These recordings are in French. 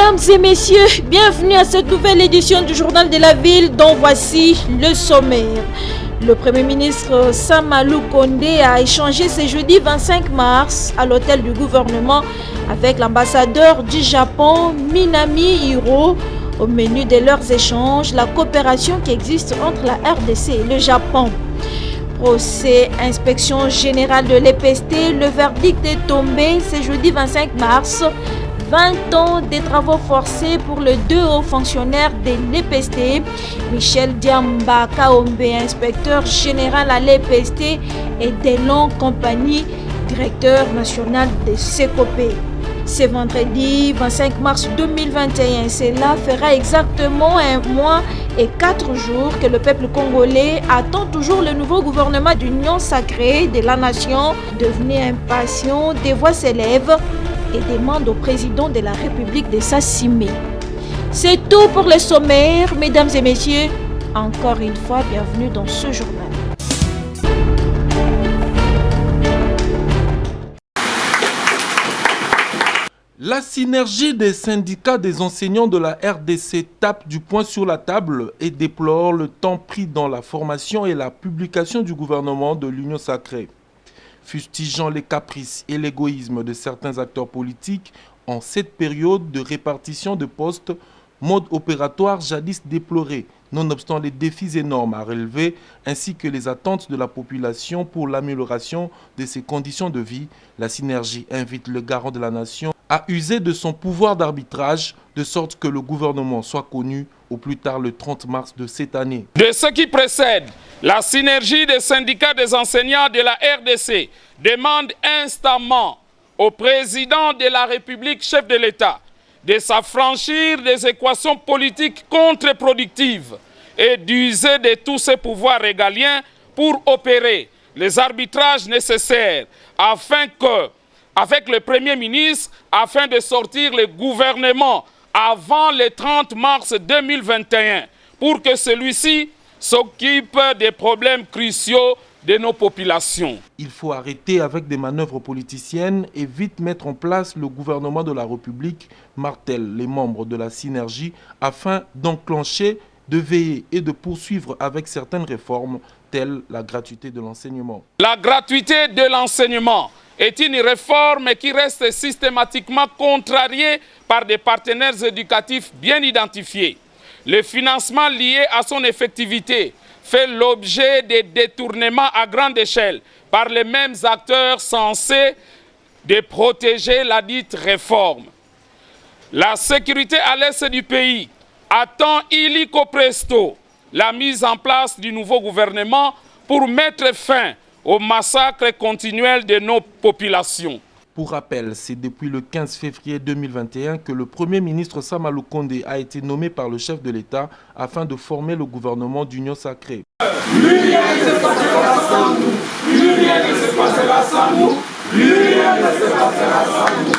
Mesdames et messieurs, bienvenue à cette nouvelle édition du Journal de la Ville dont voici le sommaire. Le Premier ministre Samalou Kondé a échangé ce jeudi 25 mars à l'hôtel du gouvernement avec l'ambassadeur du Japon Minami Hiro. Au menu de leurs échanges, la coopération qui existe entre la RDC et le Japon. Procès inspection générale de l'EPST, le verdict est tombé ce jeudi 25 mars. 20 ans de travaux forcés pour les deux hauts fonctionnaires de l'EPST, Michel Diamba Kaombe, inspecteur général à l'EPST, et Delon Compagnie, directeur national de SECOPE. Ce vendredi 25 mars 2021, cela fera exactement 1 mois et 4 jours que le peuple congolais attend toujours le nouveau gouvernement d'union sacrée de la nation. Devenu impatient, des voix s'élèvent et demandent au président de la République de s'assumer. C'est tout pour le sommaire, mesdames et messieurs. Encore une fois, bienvenue dans ce journal. La synergie des syndicats des enseignants de la RDC tape du poing sur la table et déplore le temps pris dans la formation et la publication du gouvernement de l'Union sacrée. Fustigeant les caprices et l'égoïsme de certains acteurs politiques en cette période de répartition de postes, mode opératoire jadis déploré, nonobstant les défis énormes à relever ainsi que les attentes de la population pour l'amélioration de ses conditions de vie, la synergie invite le garant de la nation à user de son pouvoir d'arbitrage de sorte que le gouvernement soit connu au plus tard le 30 mars de cette année. De ce qui précède, la synergie des syndicats des enseignants de la RDC demande instamment au président de la République, chef de l'État, de s'affranchir des équations politiques contre-productives et d'user de tous ses pouvoirs régaliens pour opérer les arbitrages nécessaires avec le Premier ministre, afin de sortir le gouvernement avant le 30 mars 2021, pour que celui-ci s'occupe des problèmes cruciaux de nos populations. Il faut arrêter avec des manœuvres politiciennes et vite mettre en place le gouvernement de la République, martèlent les membres de la synergie, afin d'enclencher, de veiller et de poursuivre avec certaines réformes, telles la gratuité de l'enseignement. La gratuité de l'enseignement est une réforme qui reste systématiquement contrariée par des partenaires éducatifs bien identifiés. Le financement lié à son effectivité fait l'objet de détournements à grande échelle par les mêmes acteurs censés de protéger la dite réforme. La sécurité à l'est du pays attend illico presto la mise en place du nouveau gouvernement pour mettre fin au massacre continuel de nos populations. Pour rappel, c'est depuis le 15 février 2021 que le Premier ministre Samalou Kondé a été nommé par le chef de l'État afin de former le gouvernement d'union sacrée. Plus rien ne se passera sans nous. Plus rien ne se passera sans nous. Plus rien ne se passera sans nous.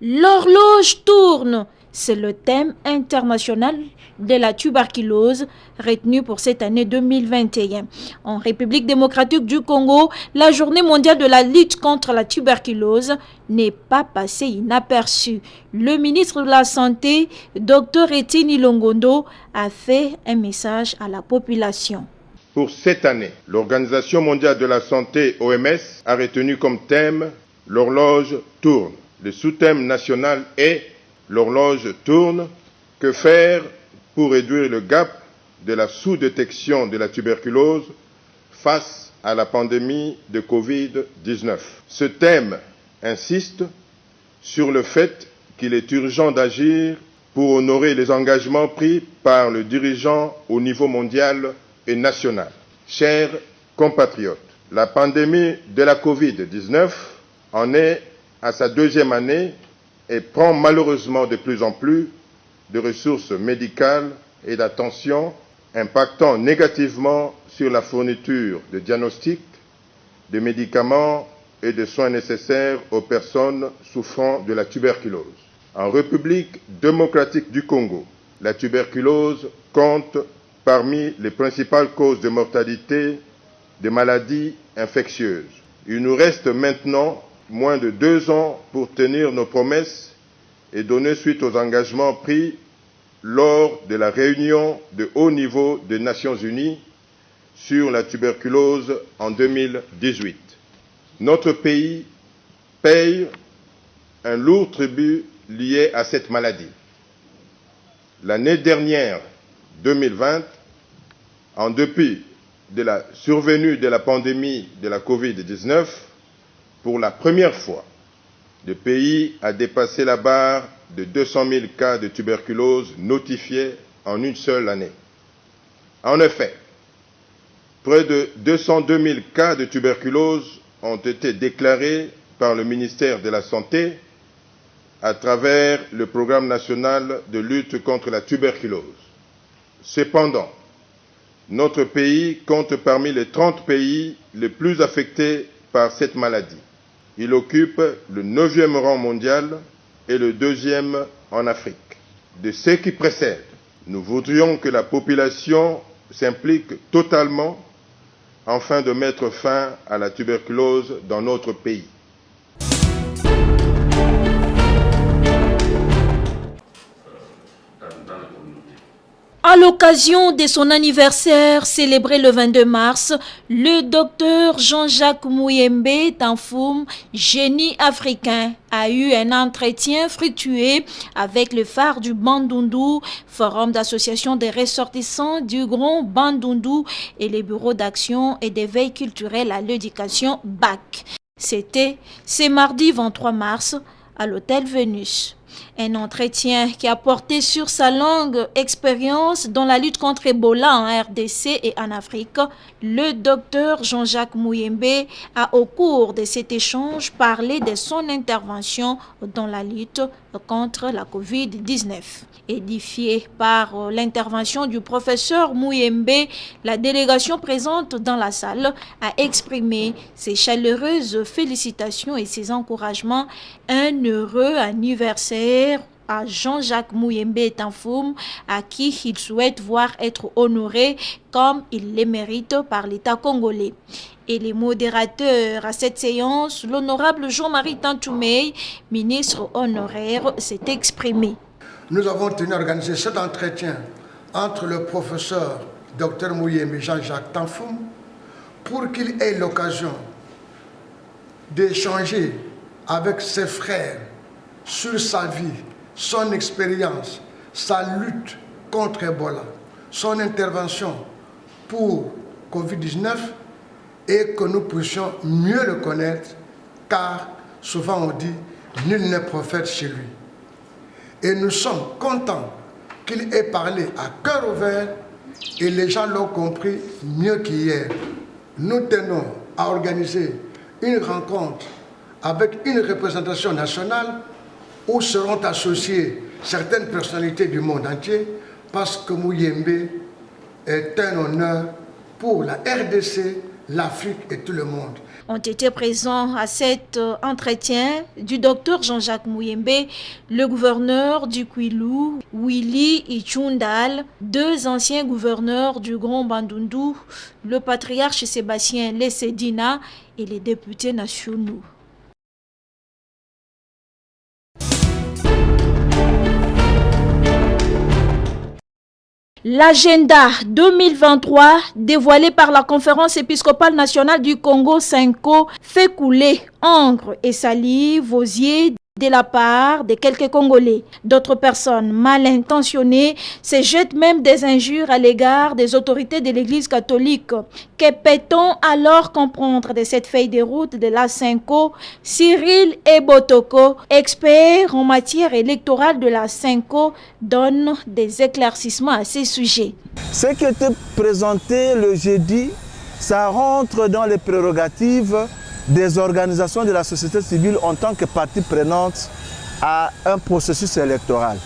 L'horloge tourne. C'est le thème international de la tuberculose retenu pour cette année 2021. En République démocratique du Congo, la journée mondiale de la lutte contre la tuberculose n'est pas passée inaperçue. Le ministre de la Santé, Dr Etienne Longondo, a fait un message à la population. Pour cette année, l'Organisation mondiale de la santé, OMS, a retenu comme thème « L'horloge tourne ». Le sous-thème national est « L'horloge tourne ». Que faire pour réduire le gap de la sous-détection de la tuberculose face à la pandémie de Covid-19 ? Ce thème insiste sur le fait qu'il est urgent d'agir pour honorer les engagements pris par le dirigeant au niveau mondial et national. Chers compatriotes, la pandémie de la Covid-19 en est à sa 2e année et prend malheureusement de plus en plus de ressources médicales et d'attention, impactant négativement sur la fourniture de diagnostics, de médicaments et de soins nécessaires aux personnes souffrant de la tuberculose. En République démocratique du Congo, la tuberculose compte parmi les principales causes de mortalité des maladies infectieuses. Il nous reste maintenant moins de 2 ans pour tenir nos promesses et donner suite aux engagements pris lors de la réunion de haut niveau des Nations Unies sur la tuberculose en 2018. Notre pays paye un lourd tribut lié à cette maladie. L'année dernière, 2020, en dépit de la survenue de la pandémie de la Covid-19, pour la première fois, le pays a dépassé la barre de 200 000 cas de tuberculose notifiés en une seule année. En effet, près de 202 000 cas de tuberculose ont été déclarés par le ministère de la Santé à travers le Programme national de lutte contre la tuberculose. Cependant, notre pays compte parmi les 30 pays les plus affectés par cette maladie. Il occupe le 9e rang mondial et le 2e en Afrique. De ce qui précède, nous voudrions que la population s'implique totalement afin de mettre fin à la tuberculose dans notre pays. À l'occasion de son anniversaire célébré le 22 mars, le docteur Jean-Jacques Muyembe Tanfoum, génie africain, a eu un entretien fructueux avec le phare du Bandundu, forum d'association des ressortissants du Grand Bandundu et les bureaux d'action et d'éveil culturel à l'éducation BAC. C'était ce mardi 23 mars à l'hôtel Vénus. Un entretien qui a porté sur sa longue expérience dans la lutte contre Ebola en RDC et en Afrique. Le docteur Jean-Jacques Muyembe a, au cours de cet échange, parlé de son intervention dans la lutte contre la Covid-19. Édifiée par l'intervention du professeur Muyembe, la délégation présente dans la salle a exprimé ses chaleureuses félicitations et ses encouragements. Un heureux anniversaire à Jean-Jacques Muyembe Tanfoum, à qui il souhaite voir être honoré comme il le mérite par l'État congolais. Et les modérateurs à cette séance, l'honorable Jean-Marie Tantoumey, ministre honoraire, s'est exprimé. Nous avons tenu à organiser cet entretien entre le professeur Dr Muyembe Jean-Jacques Tanfoum pour qu'il ait l'occasion d'échanger avec ses frères sur sa vie, son expérience, sa lutte contre Ebola, son intervention pour Covid-19 et que nous puissions mieux le connaître car souvent on dit « nul n'est prophète chez lui ». Et nous sommes contents qu'il ait parlé à cœur ouvert et les gens l'ont compris mieux qu'hier. Nous tenons à organiser une rencontre avec une représentation nationale où seront associées certaines personnalités du monde entier parce que Muyembe est un honneur pour la RDC, l'Afrique et tout le monde. Ont été présents à cet entretien du docteur Jean-Jacques Muyembe, le gouverneur du Kwilu, Willy Ichundal, 2 anciens gouverneurs du Grand Bandundu, le patriarche Sébastien Lessedina et les députés nationaux. L'agenda 2023 dévoilé par la Conférence épiscopale nationale du Congo (CENCO) fait couler encre et salive aux yeux de la part de quelques Congolais. D'autres personnes mal intentionnées se jettent même des injures à l'égard des autorités de l'Église catholique. Que peut-on alors comprendre de cette feuille de route de la CENCO? Cyril Ebotoko, expert en matière électorale de la CENCO, donne des éclaircissements à ces sujets. Ce qui était présenté le jeudi, ça rentre dans les prérogatives des organisations de la société civile en tant que partie prenante à un processus électoral.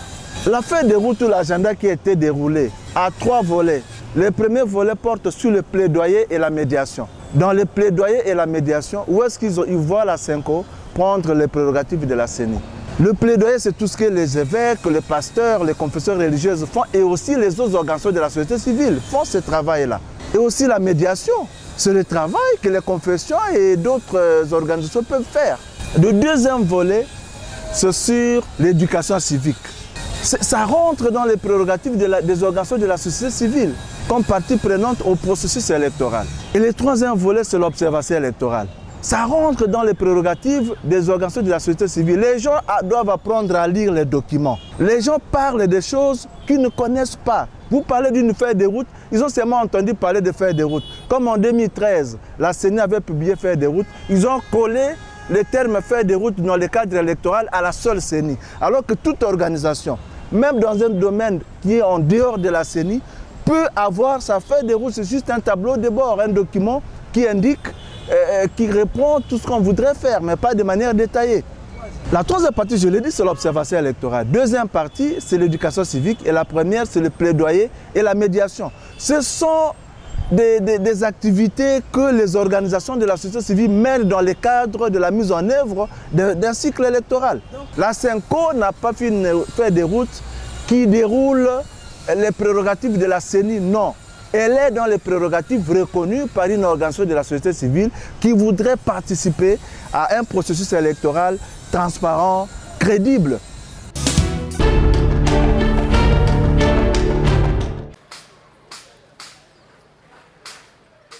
La feuille de route ou l'agenda qui a été déroulé a 3 volets. Le premier volet porte sur le plaidoyer et la médiation. Dans le plaidoyer et la médiation, où est-ce qu'ils voient la CENCO prendre les prérogatives de la CENI? Le plaidoyer, c'est tout ce que les évêques, les pasteurs, les confesseurs religieuses font et aussi les autres organisations de la société civile font ce travail-là. et aussi la médiation. C'est le travail que les confessions et d'autres organisations peuvent faire. Le deuxième volet, c'est sur l'éducation civique. Ça rentre dans les prérogatives des organisations de la société civile comme partie prenante au processus électoral. Et le troisième volet, c'est l'observation électorale. Ça rentre dans les prérogatives des organisations de la société civile. Les gens doivent apprendre à lire les documents. Les gens parlent des choses qu'ils ne connaissent pas. Vous parlez d'une feuille de route, ils ont seulement entendu parler de feuille de route. Comme en 2013, la CENI avait publié feuille de route, ils ont collé le terme feuille de route dans le cadre électoral à la seule CENI. Alors que toute organisation, même dans un domaine qui est en dehors de la CENI, peut avoir sa feuille de route. C'est juste un tableau de bord, un document qui indique, qui répond à tout ce qu'on voudrait faire, mais pas de manière détaillée. La troisième partie, je l'ai dit, c'est l'observation électorale. Deuxième partie, c'est l'éducation civique. Et la première, c'est le plaidoyer et la médiation. Ce sont des activités que les organisations de la société civile mènent dans le cadre de la mise en œuvre d'un cycle électoral. La CENCO n'a pas fait une feuille de route qui déroule les prérogatives de la CENI, non. Elle est dans les prérogatives reconnues par une organisation de la société civile qui voudrait participer à un processus électoral transparent, crédible.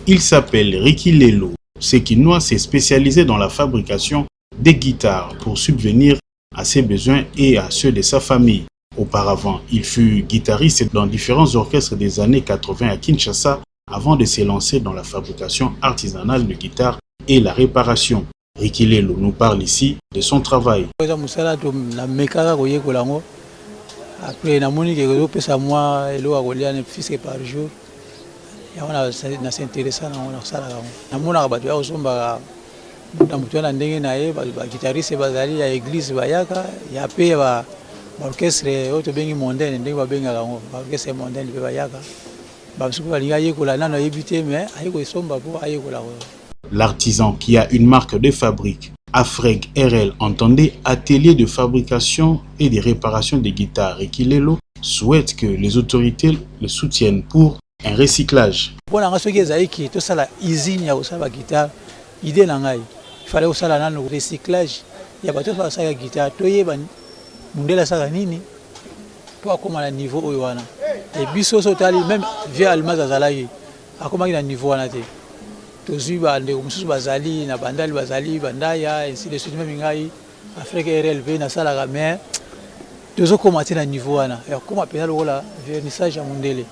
Il s'appelle Ricky Lelo. Sekinois s'est spécialisé dans la fabrication des guitares pour subvenir à ses besoins et à ceux de sa famille. Auparavant, il fut guitariste dans différents orchestres des années 80 à Kinshasa avant de se lancer dans la fabrication artisanale de guitares et la réparation. Ricky Lelo nous parle ici de son travail. Après, par jour. On s'intéresse à ça. On a guitariste bazali ya église bayaka ya pe ba orchestre auto bengi mondaine ndenge ba benga ngo orchestre mondaine pe bayaka ba suku balinga yekola nano yebite mais ayiko isomba po ayekola. L'artisan qui a une marque de fabrique, Afreg RL, entendait atelier de fabrication et de réparation des guitares, et Ricky Lelo souhaite que les autorités le soutiennent pour un recyclage. Pour la qui tout ça la usine ya osala guitare idée na ngai il fallait osala na recyclage ya bato fa sa guitare to yeba mundela saka nini po akoma na niveau oyo wana et biso so tali même via almaza zalaki akoma na niveau wana te to zuba ndeko mususu bazali na bandali bazali bandaya ainsi de suite même ngai Afrique RLV na sala mais tozo komati na niveau wana ya koma pena lokola vernissage ya mundele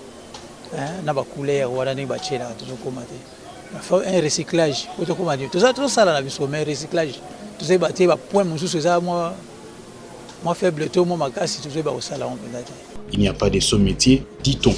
na ba couleur wana ni ba chela tozo komati un recyclage auto komati toza to sala na biso mais recyclage tozo bati ba point mususu za moi faible to moi makasi tozo ba osala on peut. Il n'y a pas de sous-métier, dit-on.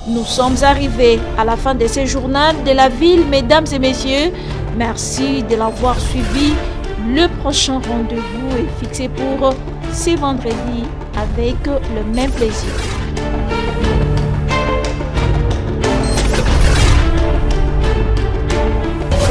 Nous sommes arrivés à la fin de ce journal de la ville, mesdames et messieurs. Merci de l'avoir suivi. Le prochain rendez-vous est fixé pour ce vendredi avec le même plaisir.